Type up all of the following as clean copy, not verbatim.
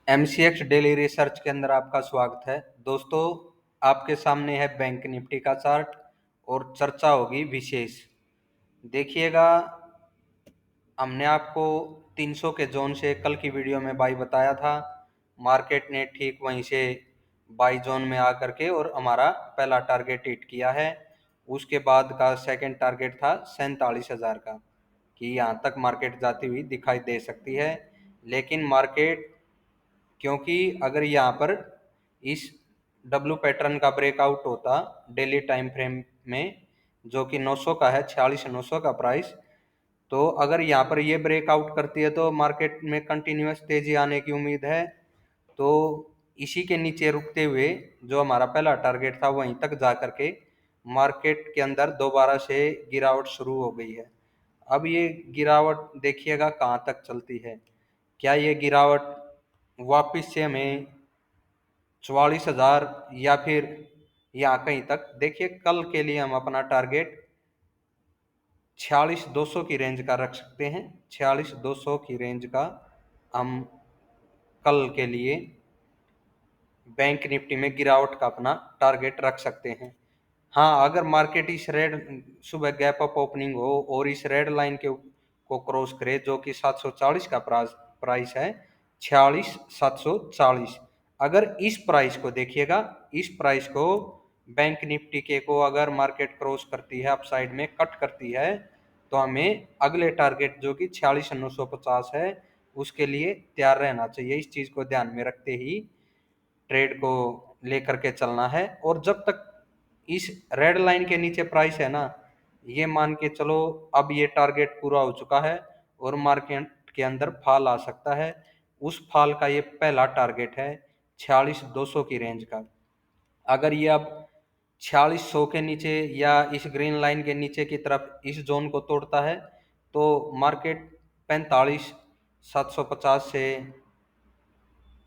MCX daily research के अंदर आपका स्वागत है। दोस्तों, आपके सामने है बैंक निफ्टी का चार्ट और चर्चा होगी विशेष। देखिएगा, हमने आपको 300 के जोन से कल की वीडियो में बाई बताया था। मार्केट ने ठीक वहीं से बाई जोन में आकर के और हमारा पहला टारगेट हिट किया है। उसके बाद का सेकंड टारगेट था 47,000 का, कि यहाँ तक मार्केट जाती हुई दिखाई दे सकती है। लेकिन मार्केट, क्योंकि अगर यहाँ पर इस डब्लू पैटर्न का ब्रेकआउट होता डेली टाइम फ्रेम में, जो कि 900 का है, 46,900 का प्राइस, तो अगर यहाँ पर ये ब्रेकआउट करती है तो मार्केट में कंटिन्यूस तेजी आने की उम्मीद है। तो इसी के नीचे रुकते हुए जो हमारा पहला टारगेट था वहीं तक जा करके मार्केट के अंदर दोबारा से गिरावट शुरू हो गई है। अब ये गिरावट देखिएगा कहाँ तक चलती है। क्या ये गिरावट वापिस से हमें 44,000 या फिर यहाँ कहीं तक, देखिए कल के लिए हम अपना टारगेट 46,200 की रेंज का रख सकते हैं। 46,200 की रेंज का हम कल के लिए बैंक निफ्टी में गिरावट का अपना टारगेट रख सकते हैं। हाँ, अगर मार्केट इस रेड सुबह गैप अप ओपनिंग हो और इस रेड लाइन के को क्रॉस करे, जो कि 740 का प्राइस है, 46,740, अगर इस प्राइस को देखिएगा, इस प्राइस को बैंक निफ्टी के को अगर मार्केट क्रॉस करती है, अपसाइड में कट करती है, तो हमें अगले टारगेट जो कि 46,950 है उसके लिए तैयार रहना चाहिए। इस चीज को ध्यान में रखते ही ट्रेड को लेकर के चलना है। और जब तक इस रेड लाइन के नीचे प्राइस है ना, ये मान के चलो अब ये टारगेट पूरा हो चुका है और मार्केट के अंदर फॉल आ सकता है। उस फॉल का ये पहला टारगेट है 46,200 की रेंज का। अगर ये अब 4600 के नीचे या इस ग्रीन लाइन के नीचे की तरफ इस जोन को तोड़ता है तो मार्केट 45,750 से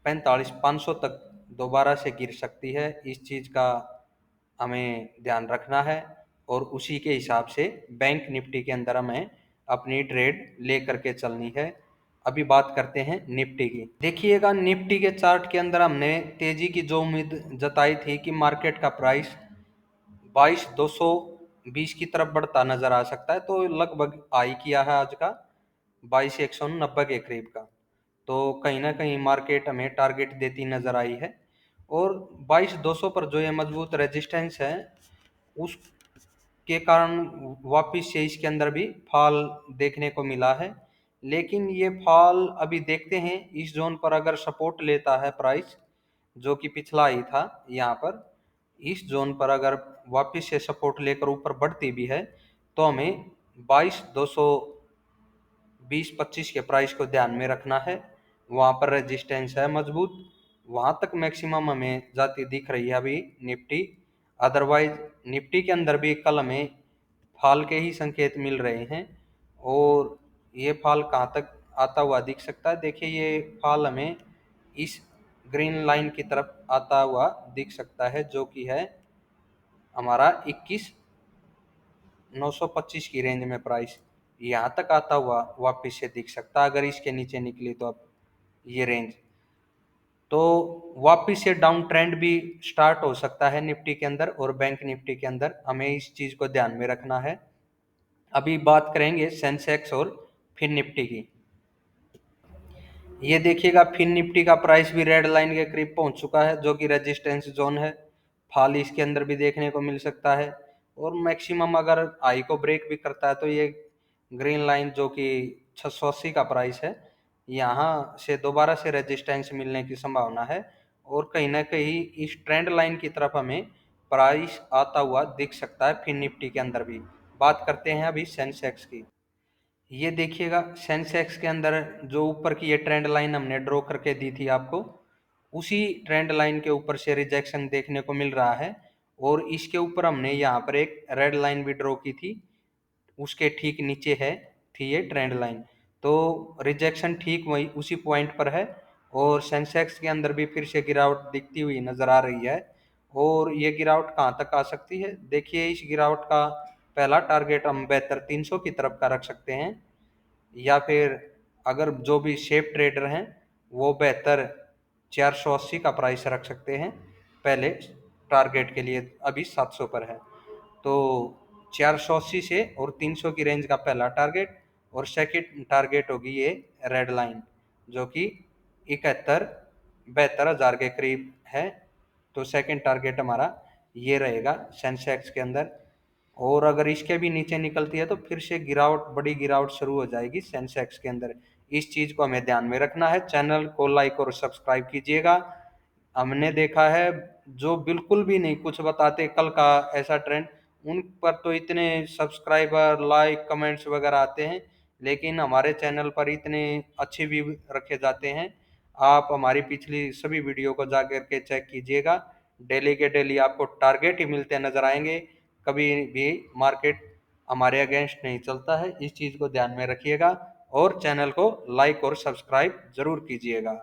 45,500 तक दोबारा से गिर सकती है। इस चीज़ का हमें ध्यान रखना है और उसी के हिसाब से बैंक निफ्टी के अंदर हमें अपनी ट्रेड ले करके चलनी है। अभी बात करते हैं निफ्टी की। देखिएगा, निफ्टी के चार्ट के अंदर हमने तेजी की जो उम्मीद जताई थी कि मार्केट का प्राइस 22,220 की तरफ बढ़ता नजर आ सकता है, तो लगभग हाई किया है आज का 22,190 के करीब का। तो कहीं ना कहीं मार्केट हमें टारगेट देती नजर आई है और 22,200 पर जो ये मजबूत रेजिस्टेंस है उसके कारण वापिस से इसके अंदर भी फॉल देखने को मिला है। लेकिन ये फॉल अभी देखते हैं, इस जोन पर अगर सपोर्ट लेता है प्राइस, जो कि पिछला ही था, यहाँ पर इस जोन पर अगर वापिस से सपोर्ट लेकर ऊपर बढ़ती भी है तो हमें 22,220-25 के प्राइस को ध्यान में रखना है। वहां पर रेजिस्टेंस है मजबूत, वहां तक मैक्सिमम हमें जाती दिख रही है अभी निफ्टी। अदरवाइज निफ्टी के अंदर भी कल हमें फॉल के ही संकेत मिल रहे हैं और ये फॉल कहाँ तक आता हुआ दिख सकता है। देखिए, ये फॉल हमें इस ग्रीन लाइन की तरफ आता हुआ दिख सकता है, जो कि है हमारा 21,925 की रेंज में प्राइस यहाँ तक आता हुआ वापिस से दिख सकता है। अगर इसके नीचे निकली तो अब ये रेंज, तो वापिस से डाउन ट्रेंड भी स्टार्ट हो सकता है निफ्टी के अंदर और बैंक निफ्टी के अंदर, हमें इस चीज को ध्यान में रखना है। अभी बात करेंगे सेंसेक्स और फिर निफ्टी की। ये देखिएगा, फिर निफ्टी का प्राइस भी रेड लाइन के करीब पहुंच चुका है, जो कि रेजिस्टेंस जोन है। फॉल इसके अंदर भी देखने को मिल सकता है और मैक्सिमम अगर आई को ब्रेक भी करता है तो ये ग्रीन लाइन जो कि 680 का प्राइस है, यहाँ से दोबारा से रेजिस्टेंस मिलने की संभावना है और कहीं ना कहीं इस ट्रेंड लाइन की तरफ हमें प्राइस आता हुआ दिख सकता है फिर निफ्टी के अंदर भी। बात करते हैं अभी सेंसेक्स की। ये देखिएगा, सेंसेक्स के अंदर जो ऊपर की ये ट्रेंड लाइन हमने ड्रॉ करके दी थी आपको, उसी ट्रेंड लाइन के ऊपर से रिजेक्शन देखने को मिल रहा है और इसके ऊपर हमने यहाँ पर एक रेड लाइन भी ड्रॉ की थी, उसके ठीक नीचे है थी ये ट्रेंड लाइन। तो रिजेक्शन ठीक वही उसी पॉइंट पर है और सेंसेक्स के अंदर भी फिर से गिरावट दिखती हुई नजर आ रही है। और ये गिरावट कहाँ तक आ सकती है, देखिए इस गिरावट का पहला टारगेट हम 72,300 की तरफ का रख सकते हैं, या फिर अगर जो भी शेप ट्रेडर हैं वो बेहतर 480 का प्राइस रख सकते हैं पहले टारगेट के लिए, अभी 700 पर है। तो 480 से और 300 की रेंज का पहला टारगेट, और सेकंड टारगेट होगी ये रेड लाइन जो कि 71-72 हज़ार के करीब है। तो सेकंड टारगेट हमारा ये रहेगा सेंसेक्स के अंदर। और अगर इसके भी नीचे निकलती है तो फिर से गिरावट, बड़ी गिरावट शुरू हो जाएगी सेंसेक्स के अंदर। इस चीज को हमें ध्यान में रखना है। चैनल को लाइक और सब्सक्राइब कीजिएगा। हमने देखा है जो बिल्कुल भी नहीं कुछ बताते कल का ऐसा ट्रेंड, उन पर तो इतने सब्सक्राइबर, लाइक, कमेंट्स वगैरह आते हैं, लेकिन हमारे चैनल पर इतने अच्छे व्यू रखे जाते हैं। आप हमारी पिछली सभी वीडियो को जाकर के चेक कीजिएगा। डेली के डेली आपको टारगेट ही मिलते नजर आएंगे। कभी भी मार्केट हमारे अगेंस्ट नहीं चलता है, इस चीज को ध्यान में रखिएगा और चैनल को लाइक और सब्सक्राइब जरूर कीजिएगा।